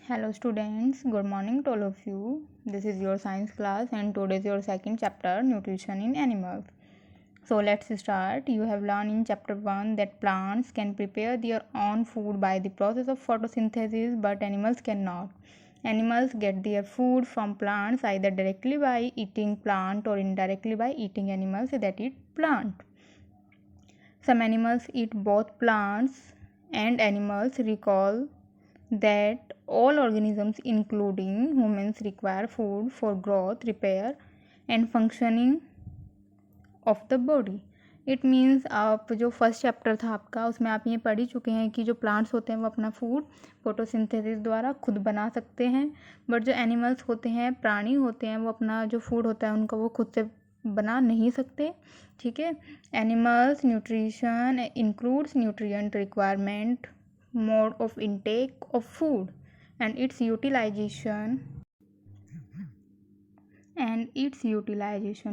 Hello students, good morning to all of you. This is your science class and today is your second chapter, nutrition in animals. So let's start. You have learned in chapter 1 that plants can prepare their own food by the process of photosynthesis, but animals cannot. Animals get their food from plants either directly by eating plant or indirectly by eating animals that eat plant. Some animals eat both plants and animals. Recall that all organisms including humans require food for growth, repair and functioning of the body. It means आप जो first chapter था आपका उसमें आप ये पढ़ ही चुके हैं कि जो प्लांट्स होते हैं वो अपना फूड फोटोसिंथेसिस द्वारा खुद बना सकते हैं, बट जो एनिमल्स होते हैं, प्राणी होते हैं, वो अपना जो फूड होता है उनका वो खुद से बना नहीं सकते. ठीक है. Animals nutrition includes nutrient requirement, mode of intake of food and its utilization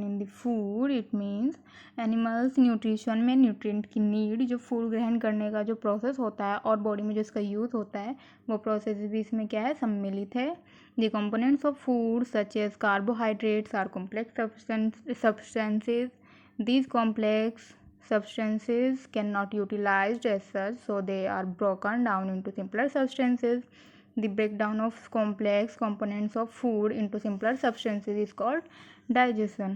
in the food. It means animals nutrition में न्यूट्रिएंट की नीड, जो फूड ग्रहण करने का जो प्रोसेस होता है और बॉडी में जो इसका यूज़ होता है वो प्रोसेस भी इसमें क्या है, सम्मिलित है. The components of food such as carbohydrates are complex substances. These complex substances cannot utilized as such, so they are broken down into simpler substances. The breakdown of complex components of food into simpler substances is called digestion.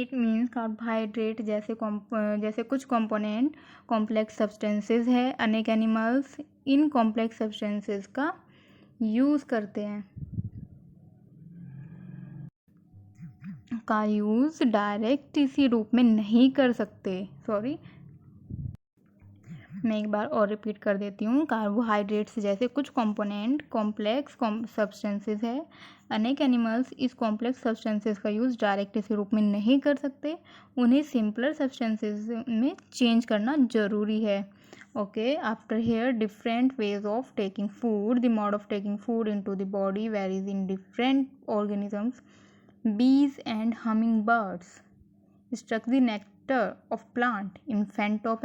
It means carbohydrate जैसे कुछ component complex substances है. अनेक animals in complex substances का use करते हैं, का use direct इसी रूप में नहीं कर सकते. सॉरी, मैं एक बार और रिपीट कर देती हूँ. कार्बोहाइड्रेट्स जैसे कुछ कंपोनेंट कॉम्प्लेक्स सब्सटेंसेस है. अनेक एनिमल्स इस कॉम्प्लेक्स सब्सटेंसेस का यूज़ डायरेक्ट इसी रूप में नहीं कर सकते, उन्हें सिंपलर सब्सटेंसेस में चेंज करना ज़रूरी है. Okay, after here different ways of taking food. The mode of taking food into the body varies in different organisms. Bees and hummingbirds struck the nectar of plant, infant of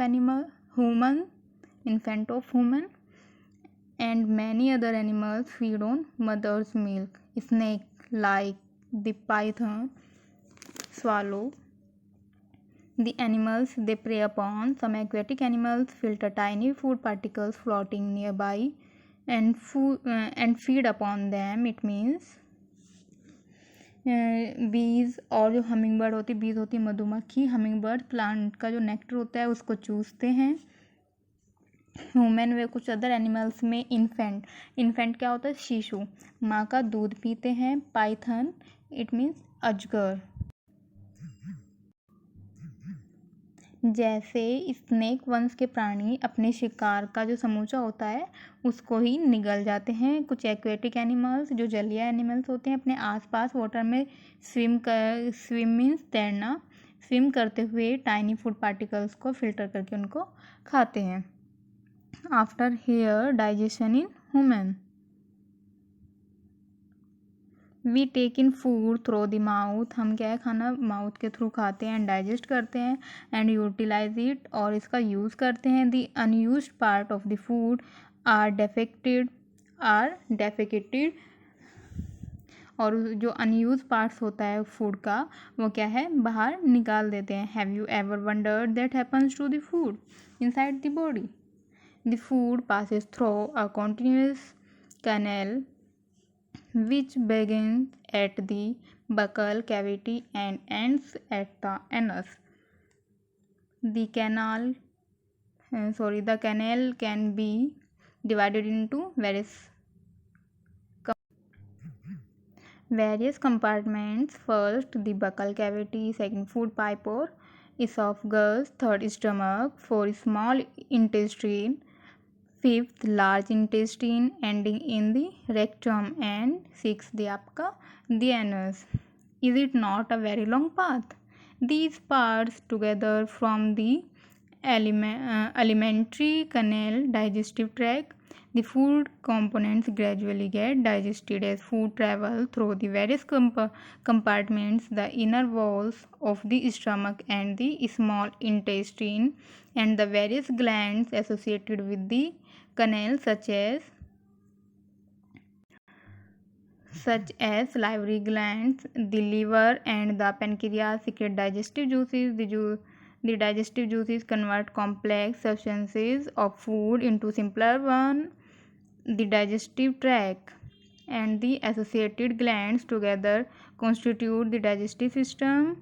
human, and many other animals feed on mother's milk. Snake, like the python, swallow the animals they prey upon. Some aquatic animals filter tiny food particles floating nearby and feed upon them. It means बीज और जो humming bird होती है, बीज होती है मधुमक्खी, humming bird plant का जो नेक्टर होता है उसको चूसते हैं. ह्यूमन वे कुछ अदर एनिमल्स में इन्फेंट क्या होता है, शिशु, माँ का दूध पीते हैं. पाइथन इट मीन्स अजगर. जैसे स्नेक वंश के प्राणी अपने शिकार का जो समूचा होता है उसको ही निगल जाते हैं. कुछ एक्वेटिक एनिमल्स जो जलीय एनिमल्स होते हैं अपने आसपास वाटर में स्विम मीन्स तैरना, स्विम करते हुए टाइनी फूड पार्टिकल्स को फिल्टर करके उनको खाते हैं. After here digestion in human, we take in food through the mouth. हम क्या है, खाना माउथ के थ्रू खाते हैं, डाइजेस्ट करते हैं एंड यूटिलाइज इट, और इसका यूज़ करते हैं. The unused part of the food are defecated, और जो अनयूज पार्ट्स होता है फूड का वो क्या है, बाहर निकाल देते हैं. Have you ever wondered that happens to the food inside the body? The food passes through a continuous canal which begins at the buccal cavity and ends at the anus. The canal can be divided into various compartments. First, the buccal cavity. Second, food pipe or esophagus. Third, stomach. Fourth, small intestine. Fifth, large intestine ending in the rectum, and sixth, the anus. Is it not a very long path? These parts together from the alimentary canal, digestive tract. The food components gradually get digested as food travel through the various compartments, the inner walls of the stomach and the small intestine, and the various glands associated with the canal such as such as salivary glands, the liver, and the pancreas secrete digestive juices. The digestive juices convert complex substances of food into simpler one. The digestive tract and the associated glands together constitute the digestive system.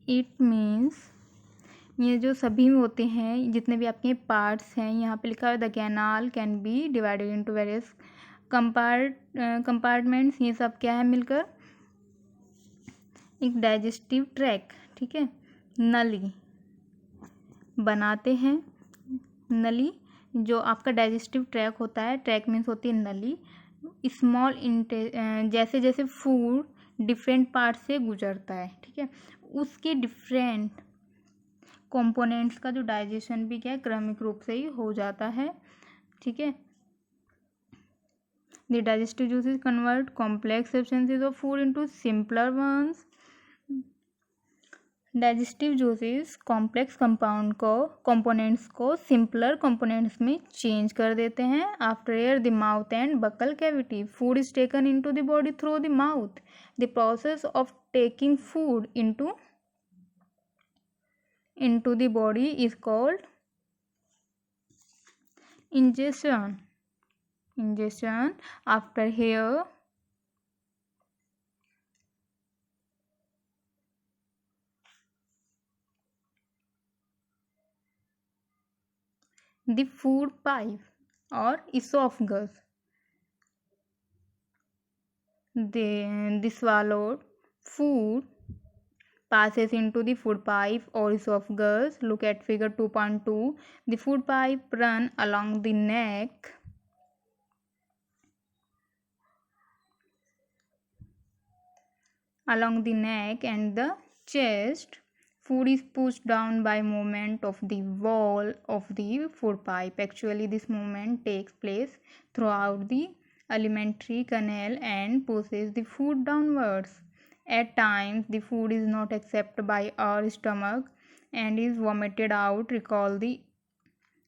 It means ये जो सभी में होते हैं, जितने भी आपके parts हैं, यहाँ पे लिखा हुआ the canal can be divided into various compartments. ये सब क्या है मिलकर एक डाइजेस्टिव ट्रैक. ठीक है, नली बनाते हैं. नली जो आपका डाइजेस्टिव ट्रैक होता है, ट्रैक मीन्स होती है नली. स्मॉल जैसे जैसे फूड डिफरेंट पार्ट से गुजरता है, ठीक है, उसके डिफरेंट कंपोनेंट्स का जो डाइजेशन भी क्या है क्रमिक रूप से ही हो जाता है. ठीक है, the digestive juices convert complex substances of food into simpler ones. Digestive juices complex components को सिंपलर कंपोनेंट्स में चेंज कर देते हैं. After air the mouth and buccal cavity, food is taken into the body through the mouth. The process of taking food into the body is called ingestion. After here the food pipe or esophagus, the swallowed food passes into the food pipe or esophagus. Look at figure 2.2. The food pipe run along the neck and the chest. Food is pushed down by movement of the wall of the food pipe. Actually, this movement takes place throughout the alimentary canal and pushes the food downwards. At times, the food is not accepted by our stomach and is vomited out. Recall the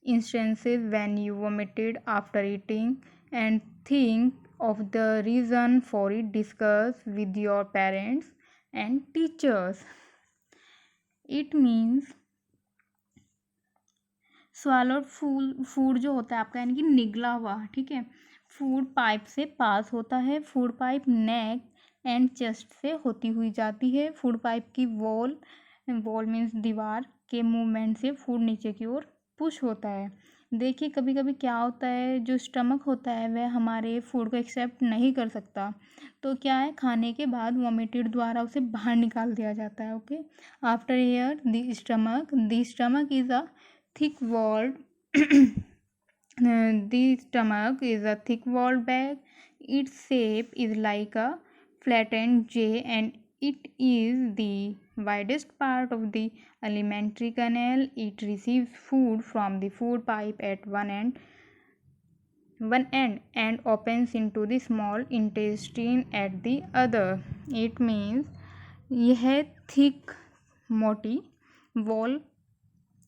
instances when you vomited after eating and think of the reason for it. Discuss with your parents and teachers. It means swallowed food जो होता है आपका यानी कि निगला हुआ, ठीक है, food pipe से पास होता है. Food pipe neck and chest से होती हुई जाती है. फूड पाइप की वॉल मीन्स दीवार के मूवमेंट से फूड नीचे की ओर पुश होता है. देखिए कभी कभी क्या होता है, जो स्टमक होता है वह हमारे फूड को एक्सेप्ट नहीं कर सकता, तो क्या है खाने के बाद वॉमिटेड द्वारा उसे बाहर निकाल दिया जाता है. Okay, after air the stomach is a thick walled the stomach is a thick walled bag. Its shape is like a flattened J and it is the widest part of the alimentary canal. It receives food from the food pipe at one end and opens into the small intestine at the other. It means यह thick मोटी wall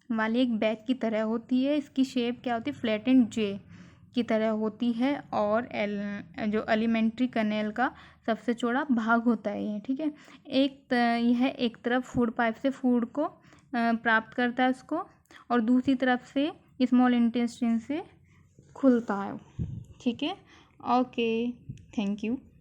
वाली एक bag की तरह होती है. इसकी shape क्या होती है, फ्लैट एंड जे की तरह होती है और जो एलिमेंट्री कनेल का सबसे चौड़ा भाग होता है ये, ठीक है. यह एक तरफ फूड पाइप से फूड को प्राप्त करता है उसको, और दूसरी तरफ से स्मॉल इंटेस्टाइन से खुलता है. ठीक है, ओके, थैंक यू.